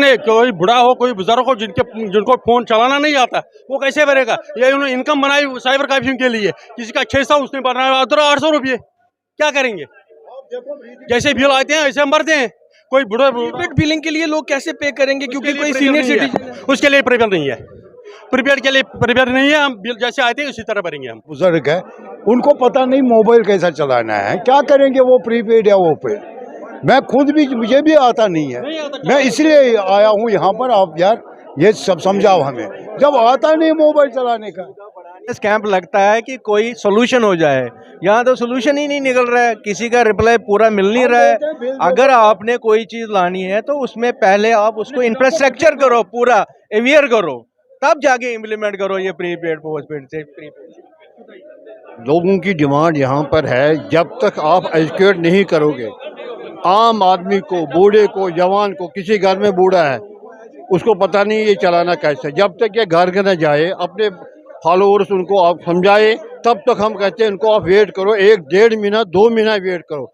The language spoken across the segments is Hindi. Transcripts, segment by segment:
नहीं, कोई बुढ़ा हो कोई बुजुर्ग हो जिनको फोन चलाना नहीं आता वो कैसे भरेगा? ये उन्होंने इनकम बनाई साइबर क्राइम के लिए, किसी का 600 उसने बनाया, उधर 800 रुपये, क्या करेंगे? जैसे बिल आते हैं वैसे हम भरते हैं। कोई बुढ़ा प्रीपेड बिलिंग के लिए लोग कैसे पे करेंगे, क्योंकि कोई सीनियर सिटीजन है। उसके लिए प्रीपेड नहीं है, प्रीपेड के लिए प्रीपेड नहीं है। हम बिल जैसे आते हैं उसी तरह भरेंगे। हम बुजुर्ग है, उनको पता नहीं मोबाइल कैसा चलाना है, क्या करेंगे वो प्रीपेड या वो पेड। मैं खुद भी, मुझे भी आता नहीं है, मैं इसलिए आया हूँ यहाँ पर। आप यार ये सब समझाओ हमें, जब आता नहीं मोबाइल चलाने का। कैंप लगता है कि कोई सोल्यूशन हो जाए, यहाँ तो सोल्यूशन ही नहीं निकल रहा है, किसी का रिप्लाई पूरा मिल नहीं रहा है। अगर आपने कोई चीज लानी है तो उसमें पहले आप उसको इंफ्रास्ट्रक्चर करो, पूरा अवेयर करो, तब जाके इम्प्लीमेंट करो ये प्रीपेड पोस्टपेड से प्रीपेड। लोगों की डिमांड यहाँ पर है, जब तक आप एजुकेट नहीं करोगे आम आदमी को, बूढ़े को, जवान को, किसी घर में बूढ़ा है उसको पता नहीं ये चलाना कैसे, जब तक ये घर के न जाए, अपने फॉलोअर्स उनको आप समझाए, तब तक हम कहते हैं इनको आप वेट करो, 1-1.5 महीना 2 महीना वेट करो।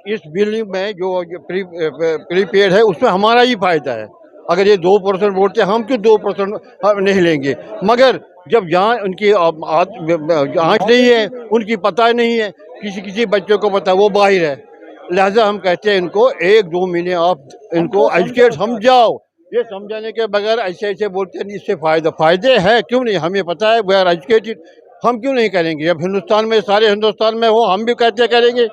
इस बिल में जो प्रीपेड है उसमें हमारा ही फायदा है। अगर ये 2% बोलते हैं, हम क्यों 2% नहीं लेंगे? मगर जब यहाँ उनकी आँच नहीं है, उनकी पता नहीं है, किसी बच्चों को पता है, वो बाहर है, लिहाजा हम कहते हैं इनको 1-2 महीने आप इनको एजुकेट समझाओ। ये समझाने के बगैर ऐसे बोलते हैं इससे फायदे है, क्यों नहीं? हमें पता है, वी आर एजुकेटेड, हम क्यों नहीं करेंगे? अब हिंदुस्तान में, सारे हिंदुस्तान में हो, हम भी कहते करेंगे,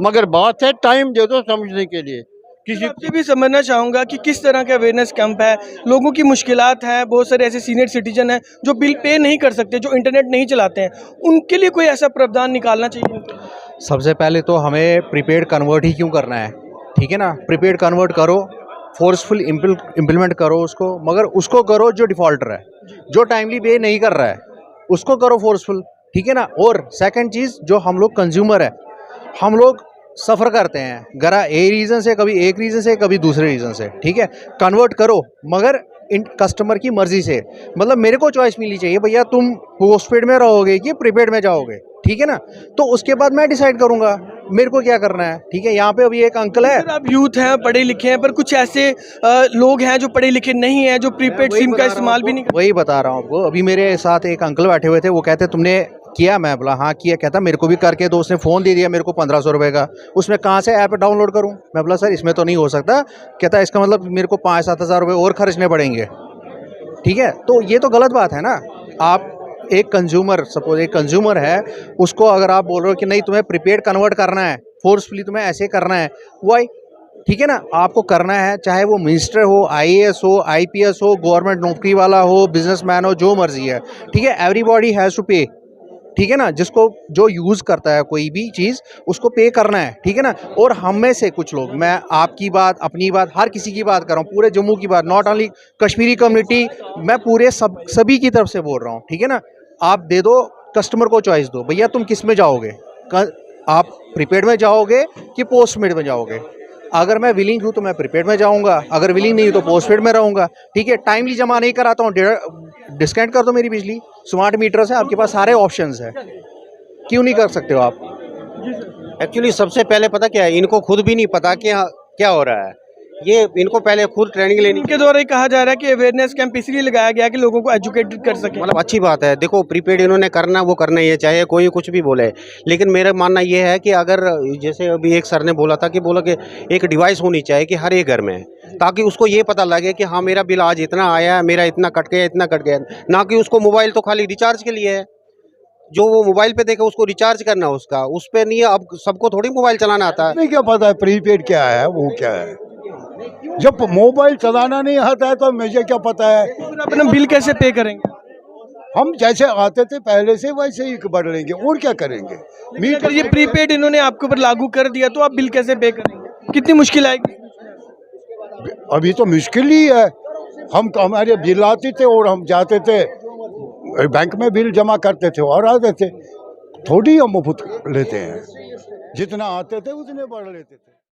मगर बात है टाइम दे दो समझने के लिए। किसी आपसे भी समझना चाहूँगा कि किस तरह का अवेयरनेस कैंप है, लोगों की मुश्किलात हैं, बहुत सारे ऐसे सीनियर सिटीजन हैं जो बिल पे नहीं कर सकते, जो इंटरनेट नहीं चलाते हैं, उनके लिए कोई ऐसा प्रावधान निकालना चाहिए। सबसे पहले तो हमें प्रीपेड कन्वर्ट ही क्यों करना है, ठीक है ना? प्रीपेड कन्वर्ट करो, फोर्सफुल इम्प्लीमेंट करो उसको, मगर उसको करो जो डिफ़ॉल्टर है, जो टाइमली पे नहीं कर रहा है उसको करो फोर्सफुल, ठीक है ना? और सेकंड चीज़, जो हम लोग कंज्यूमर है, हम लोग सफ़र करते हैं गरा रीज़न से, कभी एक रीज़न से, कभी दूसरे रीज़न से, ठीक है? कन्वर्ट करो मगर इन कस्टमर की मर्ज़ी से, मतलब मेरे को चॉइस मिलनी चाहिए, भैया तुम पोस्टपेड में रहोगे कि प्रीपेड में जाओगे, ठीक है ना? तो उसके बाद मैं डिसाइड करूंगा मेरे को क्या करना है, ठीक है? यहाँ पे अभी एक अंकल है, आप यूथ हैं, पढ़े लिखे हैं, पर कुछ ऐसे लोग हैं जो पढ़े लिखे नहीं हैं, जो प्रीपेड सिम का इस्तेमाल भी नहीं करते। वही बता रहा हूँ आपको। अभी मेरे साथ एक अंकल बैठे हुए थे, वो कहते तुमने किया? मैं बोला हाँ किया। कहता मेरे को भी करके दो। उसने फ़ोन दे दिया मेरे को 1500 रुपये का, उसमें कहाँ से ऐप डाउनलोड करूँ? मैं बोला सर इसमें तो नहीं हो सकता। कहता इसका मतलब मेरे को 5-7 हज़ार रुपये और खर्चने पड़ेंगे, ठीक है? तो ये तो गलत बात है ना। आप एक कंज्यूमर, सपोज एक कंज्यूमर है, उसको अगर आप बोल रहे हो कि नहीं तुम्हें प्रीपेड कन्वर्ट करना है, फोर्सफुली तुम्हें ऐसे करना है, वाई, ठीक है ना? आपको करना है, चाहे वो मिनिस्टर हो, IAS हो, IPS हो, गवर्नमेंट नौकरी वाला हो, बिजनेसमैन हो, जो मर्जी है, ठीक है? एवरीबॉडी हैज़ टू पे, ठीक है ना? जिसको जो यूज़ करता है कोई भी चीज़ उसको पे करना है, ठीक है ना? और हम में से कुछ लोग, मैं आपकी बात, अपनी बात, हर किसी की बात कर रहा हूँ, पूरे जम्मू की बात, नॉट ओनली कश्मीरी कम्युनिटी, मैं पूरे सभी की तरफ से बोल रहा हूँ, ठीक है ना? आप दे दो, कस्टमर को चॉइस दो, भैया तुम किस में जाओगे? आप प्रीपेड में जाओगे कि पोस्टपेड में जाओगे? अगर मैं विलिंग हूँ तो मैं प्रीपेड में जाऊँगा, अगर विलिंग नहीं हूँ तो पोस्टपेड में रहूँगा, ठीक है? टाइमली जमा नहीं कराता हूँ, डिस्काउंट कर दो मेरी बिजली। स्मार्ट मीटर से आपके पास सारे ऑप्शंस हैं, क्यों नहीं कर सकते हो आप? एक्चुअली सबसे पहले पता क्या है, इनको खुद भी नहीं पता कि क्या हो रहा है, ये इनको पहले खुद ट्रेनिंग लेनी। इनके द्वारा कहा जा रहा है कि अवेयरनेस कैंप इसलिए लगाया गया कि लोगों को एजुकेटेड कर सके। मतलब अच्छी बात है, देखो प्रीपेड इन्होंने करना वो करना ही है, चाहे कोई कुछ भी बोले, लेकिन मेरा मानना ये है कि अगर जैसे अभी एक सर ने बोला कि एक डिवाइस होनी चाहिए कि हर एक घर में, ताकि उसको ये पता लगे कि हाँ मेरा बिल आज इतना आया, मेरा इतना कट गया, इतना कट गया, ना कि उसको मोबाइल तो खाली रिचार्ज के लिए है, जो वो मोबाइल पे देखे उसको रिचार्ज करना उसका, उस पर नहीं है। अब सबको थोड़ी मोबाइल चलाना आता है। नहीं, क्या पता है प्रीपेड क्या है, वो क्या है? जब मोबाइल चलाना नहीं आता है तो मुझे क्या पता है? फिर अपना बिल कैसे पे करेंगे? हम जैसे आते थे पहले से वैसे ही भर लेंगे, और क्या करेंगे? अगर ये प्रीपेड इन्होंने आपके ऊपर लागू कर दिया तो आप बिल कैसे पे करेंगे? कितनी मुश्किल आएगी? अभी तो मुश्किल ही है। हम हमारे बिल आते थे और हम जाते थे बैंक में बिल जमा करते थे और आते थे, थोड़ी हम मुफ्त लेते हैं, जितना आते थे उतने भर लेते थे।